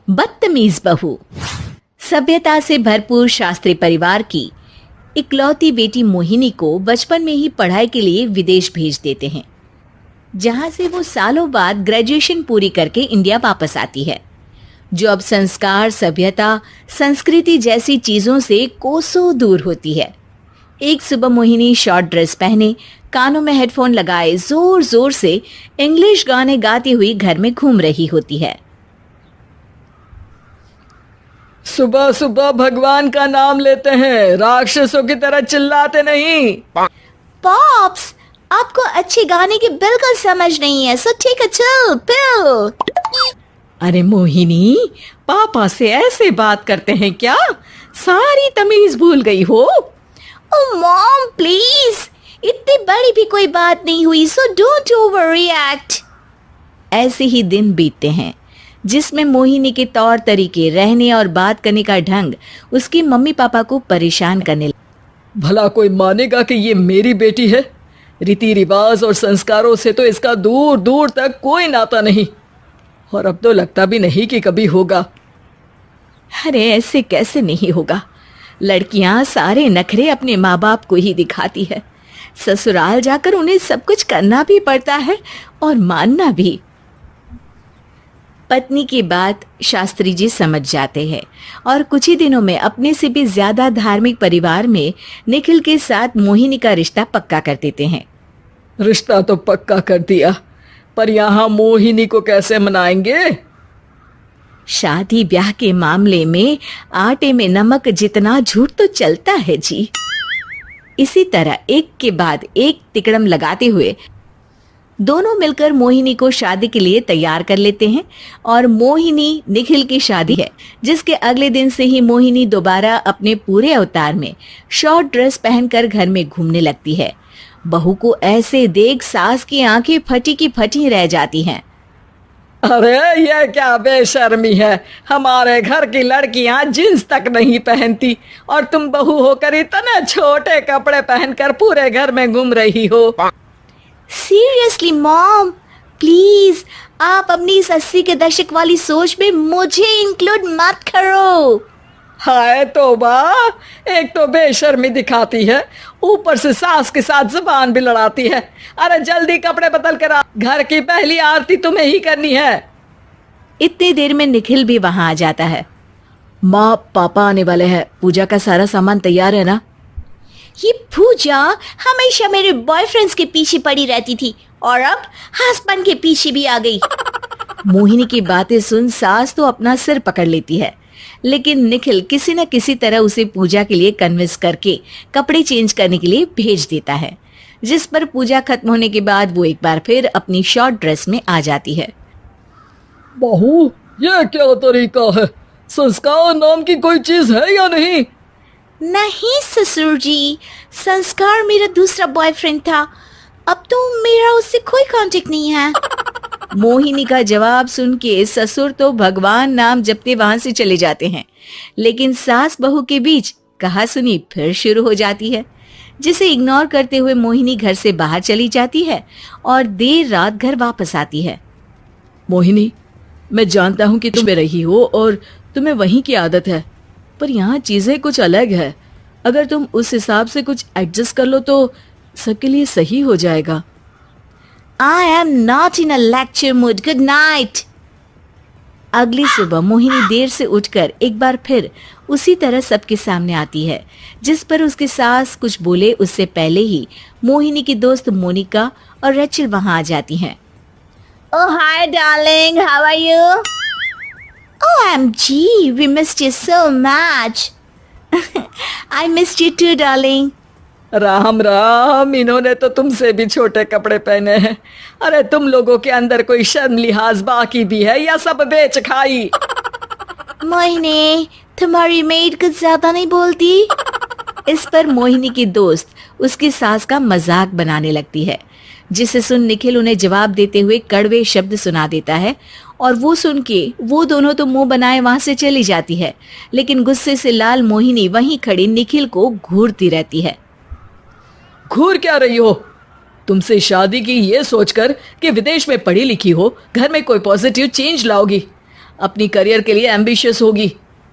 बदतमीज बहू। सभ्यता से भरपूर शास्त्री परिवार की इकलौती बेटी मोहिनी को बचपन में ही पढ़ाई के लिए विदेश भेज देते हैं, जहां से वो सालों बाद ग्रेजुएशन पूरी करके इंडिया वापस आती है, जो अब संस्कार, सभ्यता, संस्कृति जैसी चीजों से कोसों दूर होती है। एक सुबह मोहिनी शॉर्ट ड्रेस पहने, कानों में हेडफोन लगाए जोर जोर से इंग्लिश गाने गाती हुई घर में घूम रही होती है। सुबह सुबह भगवान का नाम लेते हैं, राक्षसों की तरह चिल्लाते नहीं। पॉप्स, आपको अच्छे गाने की बिल्कुल समझ नहीं है, so take a chill pill. अरे मोहिनी, पापा से ऐसे बात करते हैं क्या? सारी तमीज भूल गई हो। ओह मॉम प्लीज, इतनी बड़ी भी कोई बात नहीं हुई, सो डोंट ओवर रिएक्ट। ऐसे ही दिन बीतते हैं जिसमें मोहिनी के तौर तरीके, रहने और बात करने का ढंग उसकी मम्मी पापा को परेशान करने लगा। भला कोई मानेगा कि ये मेरी बेटी है? रीति रिवाज और संस्कारों से तो इसका दूर दूर तक कोई नाता नहीं, और अब तो लगता भी नहीं कि कभी होगा। अरे ऐसे कैसे नहीं होगा? लड़कियां सारे नखरे अपने माँ बाप को ही दिखाती है। ससुराल जाकर उन्हें सब कुछ करना भी पड़ता है और मानना भी। पत्नी की बात शास्त्री जी समझ जाते हैं और कुछ ही दिनों में अपने से भी ज्यादा धार्मिक परिवार में निखिल के साथ मोहिनी का रिश्ता पक्का कर देते हैं। रिश्ता तो पक्का कर दिया, पर यहाँ मोहिनी को कैसे मनाएंगे? शादी ब्याह के मामले में आटे में नमक जितना झूठ तो चलता है जी। इसी तरह एक के बाद एक तिकड़म लगाते हुए दोनों मिलकर मोहिनी को शादी के लिए तैयार कर लेते हैं। और मोहिनी निखिल की शादी है, जिसके अगले दिन से ही मोहिनी दोबारा अपने पूरे अवतार में शॉर्ट ड्रेस पहनकर घर में घूमने लगती है। बहू को ऐसे देख सास की आंखें फटी की फटी रह जाती हैं। अरे ये क्या बेशर्मी है, हमारे घर की लड़कियां जींस तक नहीं पहनती और तुम बहू होकर इतने छोटे कपड़े पहनकर पूरे घर में घूम रही हो। सीरियसली मॉम, प्लीज आप अपनी इस 80 के दशक वाली सोच में मुझे इंक्लूड मत करो। हाय तौबा, एक तो बेशर्मी दिखाती है, ऊपर से सास के साथ जुबान भी लड़ाती है। अरे जल्दी कपड़े बदल कर आ, घर की पहली आरती तुम्हें ही करनी है। इतनी देर में निखिल भी वहां आ जाता है। माँ, पापा आने वाले हैं, पूजा का सारा सामान तैयार है ना? ये पूजा हमेशा मेरे बॉयफ्रेंड्स के पीछे पड़ी रहती थी और अब हस्बैंड के पीछे भी आ गई। मोहिनी की बातें सुन सास तो अपना सिर पकड़ लेती है, लेकिन निखिल किसी न किसी तरह उसे पूजा के लिए कन्विंस करके कपड़े चेंज करने के लिए भेज देता है, जिस पर पूजा खत्म होने के बाद वो एक बार फिर अपनी शॉर्ट ड्रेस में आ जाती है। बहू, ये क्या तरीका है? संस्कार नाम की कोई चीज है या नहीं? नहीं ससुर जी, संस्कार मेरा दूसरा बॉयफ्रेंड था, अब तो मेरा उससे कोई कांटेक्ट नहीं है। मोहिनी का जवाब सुन के ससुर तो भगवान नाम जपते वहां से चले जाते हैं, लेकिन सास बहू के बीच कहासुनी फिर शुरू हो जाती है, जिसे इग्नोर करते हुए मोहिनी घर से बाहर चली जाती है और देर रात घर वापस आती है। मोहिनी, मैं जानता हूँ कि तुम में रही हो और तुम्हें वहीं की आदत है, पर यहाँ चीजें कुछ अलग है। अगर तुम उस हिसाब से कुछ एडजस्ट कर लो तो सबके लिए सही हो जाएगा। I am not in a lecture mood. Good night. अगली सुबह मोहिनी देर से उठकर एक बार फिर उसी तरह सबके सामने आती है, जिस पर उसके सास कुछ बोले उससे पहले ही मोहिनी की दोस्त मोनिका और रेचल वहां आ जाती हैं। Oh hi darling, how are you? OMG, we missed you so much. I missed you too darling. Ram Ram, इन्होंने तो तुमसे भी छोटे कपड़े पहने हैं। अरे तुम लोगों के अंदर कोई शर्म लिहाज बाकी भी है या सब बेच खाई? मोहिनी, तुम्हारी मेड कुछ ज्यादा नहीं बोलती? इस पर मोहिनी की दोस्त उसकी सास का मजाक बनाने लगती है, जिसे सुन निखिल उन्हें जवाब देते हुए कड़वे शब्द सुना देता है और वो सुन के वो दोनों तो मुंह बनाए वहां से चली जाती है, लेकिन गुस्से से लाल मोहिनी वहीं खड़ी निखिल को घूरती रहती है। घूर क्या रही हो? तुमसे शादी की ये सोचकर कि विदेश में पढ़ी लिखी हो, घर में कोई पॉजिटिव चेंज लाओगी। अपनी करियर के लिए एम्बिशियस होगी,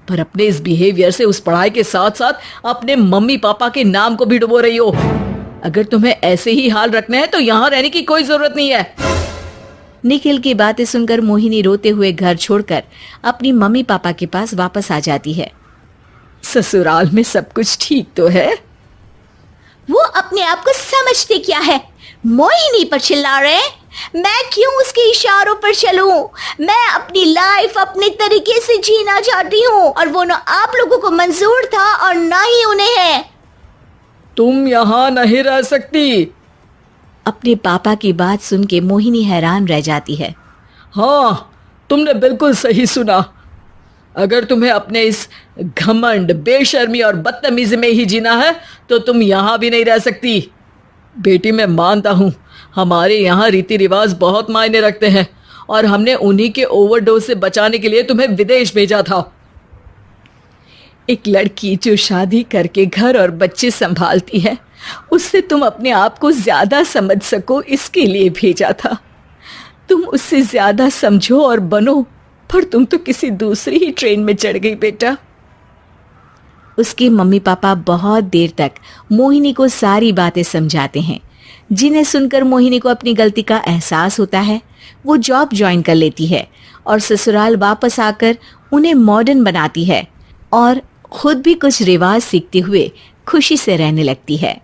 पर अपने इस बिहेवियर से उस पढ़ाई के साथ साथ अपने मम्मी पापा के नाम को भी डुबो रही हो। अगर तुम्हें ऐसे ही हाल रखना है तो यहाँ रहने की कोई जरूरत नहीं है। निखिल की बातें सुनकर मोहिनी रोते हुए घर छोड़कर अपनी मम्मी पापा के पास वापस आ जाती है। ससुराल में सब कुछ ठीक तो है? वो अपने आप को समझते क्या है? मोहिनी पर चिल्ला रहे हैं? मैं क्यों उसके इशारों पर चलूं? मैं अपनी लाइफ अपने तरीके से जीना चाहती हूँ और वो ना आप लोगों को मंजूर था और ना ही उन्हें है। तुम यहाँ नहीं रह सकती। अपने पापा की बात सुन के मोहिनी हैरान रह जाती है। हाँ, तुमने बिल्कुल सही सुना। अगर तुम्हें अपने इस घमंड, बेशर्मी और बदतमीजी में ही जीना है तो तुम यहाँ भी नहीं रह सकती। बेटी, मैं मानता हूँ हमारे यहाँ रीति रिवाज बहुत मायने रखते हैं और हमने उन्हीं के ओवरडोज से बचाने के लिए तुम्हें विदेश भेजा था। एक लड़की जो शादी करके घर और बच्चे संभालती है, उससे तुम अपने आप को ज्यादा समझ सको इसके लिए भेजा था। तुम उससे ज्यादा समझो और बनो, पर तुम तो किसी दूसरी ही ट्रेन में चढ़ गई बेटा। उसके मम्मी पापा बहुत देर तक मोहिनी को सारी बातें समझाते हैं, जिन्हें सुनकर मोहिनी को अपनी गलती का एहसास होता है। वो जॉब ज्वाइन कर लेती है और ससुराल वापस आकर उन्हें मॉडर्न बनाती है और खुद भी कुछ रिवाज सीखते हुए खुशी से रहने लगती है।